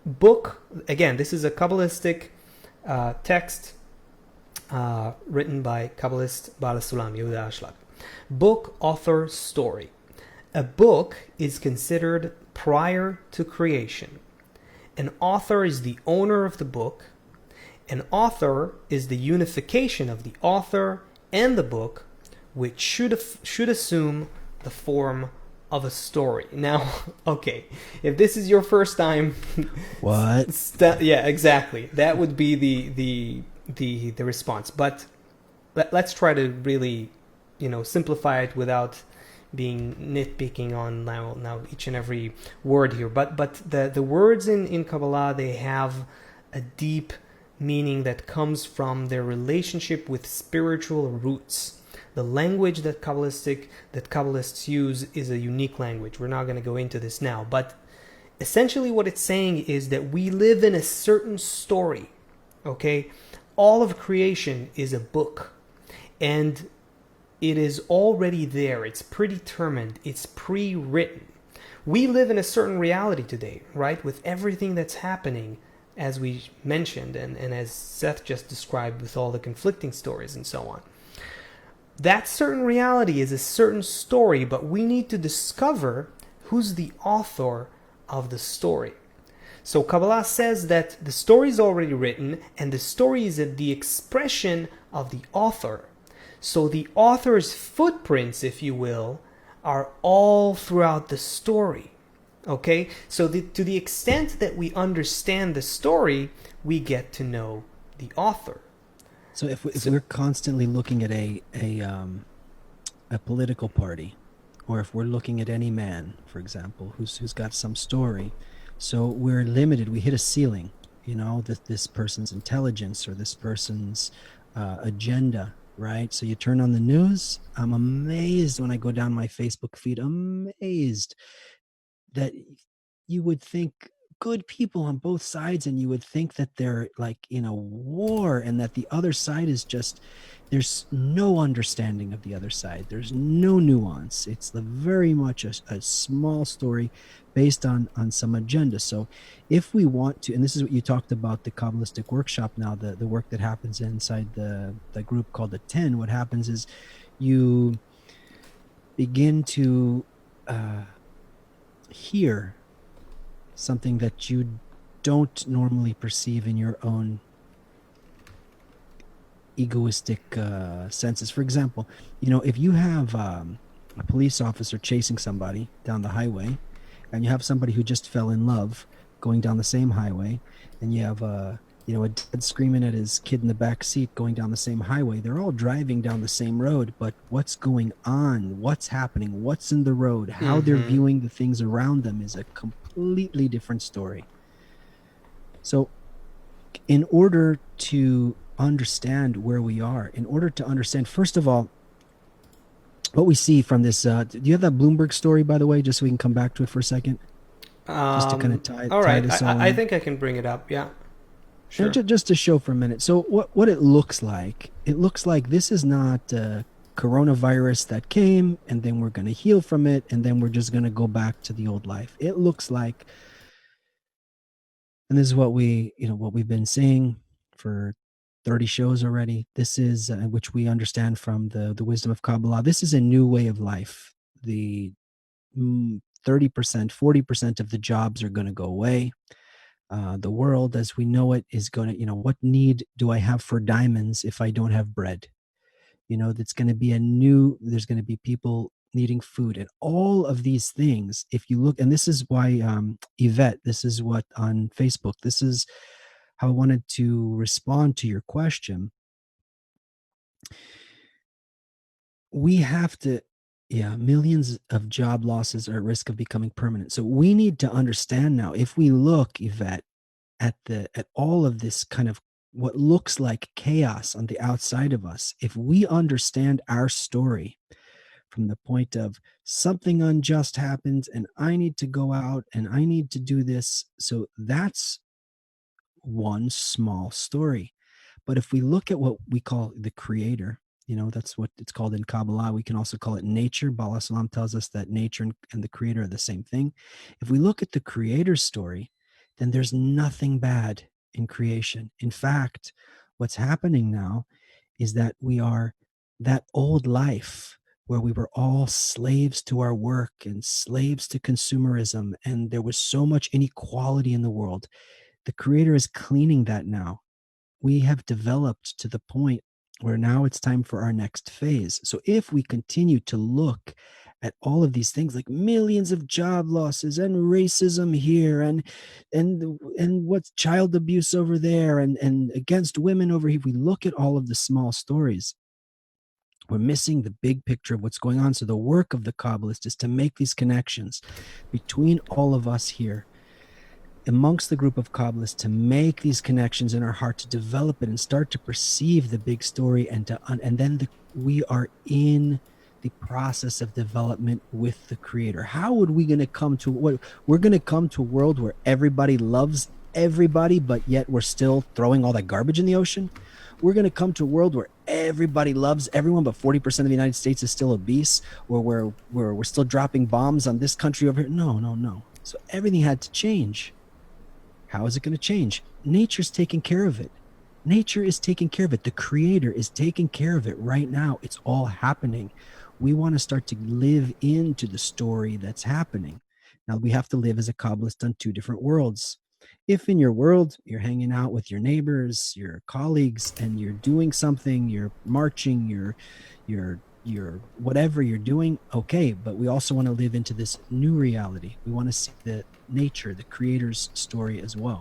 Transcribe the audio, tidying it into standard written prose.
book, again, this is a Kabbalistic text written by Kabbalist Bala Sulam Yehuda Ashlag. Book, author, story. A book is considered prior to creation. An author is the owner of the book. An author is the unification of the author and the book, which should assume the form of a story. Now, okay, if this is your first time, What? yeah, exactly. That would be the response. But let's try to really, simplify it without being nitpicking on now each and every word here. But the words in Kabbalah, they have a deep meaning that comes from their relationship with spiritual roots. The language that Kabbalists use is a unique language. We're not going to go into this now, but essentially what it's saying is that we live in a certain story. Okay, all of creation is a book, and it is already there. It's predetermined. It's pre-written. We live in a certain reality today, right? With everything that's happening, as we mentioned, and as Seth just described, with all the conflicting stories and so on. That certain reality is a certain story, but we need to discover who's the author of the story. So Kabbalah says that the story is already written, and the story is the expression of the author. So the author's footprints, if you will, are all throughout the story. Okay? So to the extent that we understand the story, we get to know the author. So if we're constantly looking at a political party, or if we're looking at any man, for example, who's got some story, so we're limited. We hit a ceiling, this person's intelligence or this person's agenda, right? So you turn on the news. I'm amazed when I go down my Facebook feed, amazed that you would think good people on both sides, and you would think that they're like in a war, and that the other side is just, there's no understanding of the other side. There's no nuance. It's very much a small story based on some agenda. So if we want to, and this is what you talked about, the Kabbalistic workshop now, the work that happens inside the group called Attain, what happens is you begin to hear something that you don't normally perceive in your own egoistic senses. For example, if you have a police officer chasing somebody down the highway, and you have somebody who just fell in love going down the same highway, and you have a dad screaming at his kid in the back seat going down the same highway, they're all driving down the same road, but what's going on, what's happening, what's in the road, how they're viewing the things around them is a completely different story. So in order to understand where we are, in order to understand, first of all, what we see from this, do you have that Bloomberg story, by the way, just so we can come back to it for a second? Just to kind of tie this all I in. think I can bring it up, yeah. Sure. And just to show for a minute. So what it looks like this is not coronavirus that came and then we're going to heal from it and then we're just going to go back to the old life. It looks like, and this is what we've been saying for 30 shows already. This is which we understand from the wisdom of Kabbalah. This is a new way of life. The 30%, 40% of the jobs are going to go away. The world as we know it is going to, what need do I have for diamonds if I don't have bread? That's going to be there's going to be people needing food, and all of these things, if you look, and this is why Yvette, this is what on Facebook, this is how I wanted to respond to your question. We have to, millions of job losses are at risk of becoming permanent. So we need to understand now, if we look, Yvette, at all of this kind of what looks like chaos on the outside of us, if we understand our story from the point of something unjust happens and I need to go out and I need to do this. So that's one small story. But if we look at what we call the creator, that's what it's called in Kabbalah. We can also call it nature. Bala Salam tells us that nature and the creator are the same thing. If we look at the creator's story, then there's nothing bad in creation. In fact, what's happening now is that we are that old life where we were all slaves to our work and slaves to consumerism, and there was so much inequality in the world. The Creator is cleaning that now. We have developed to the point where now it's time for our next phase. So if we continue to look at all of these things like millions of job losses and racism here and what's child abuse over there and against women over here, we look at all of the small stories, we're missing the big picture of what's going on. So the work of the Kabbalist is to make these connections between all of us here amongst the group of Kabbalists, to make these connections in our heart, to develop it and start to perceive the big story, and then we are in the process of development with the Creator. How would we going to come to what we're going to come to a world where everybody loves everybody, but yet we're still throwing all that garbage in the ocean? We're going to come to a world where everybody loves everyone, but 40% of the United States is still obese, or we're still dropping bombs on this country over here. No. So everything had to change. How is it going to change? Nature's taking care of it. Nature is taking care of it. The Creator is taking care of it right now. It's all happening. We want to start to live into the story that's happening. Now, we have to live as a Kabbalist on two different worlds. If in your world you're hanging out with your neighbors, your colleagues, and you're doing something, you're marching, you're whatever you're doing, okay, but we also want to live into this new reality. We want to see the nature, the Creator's story as well.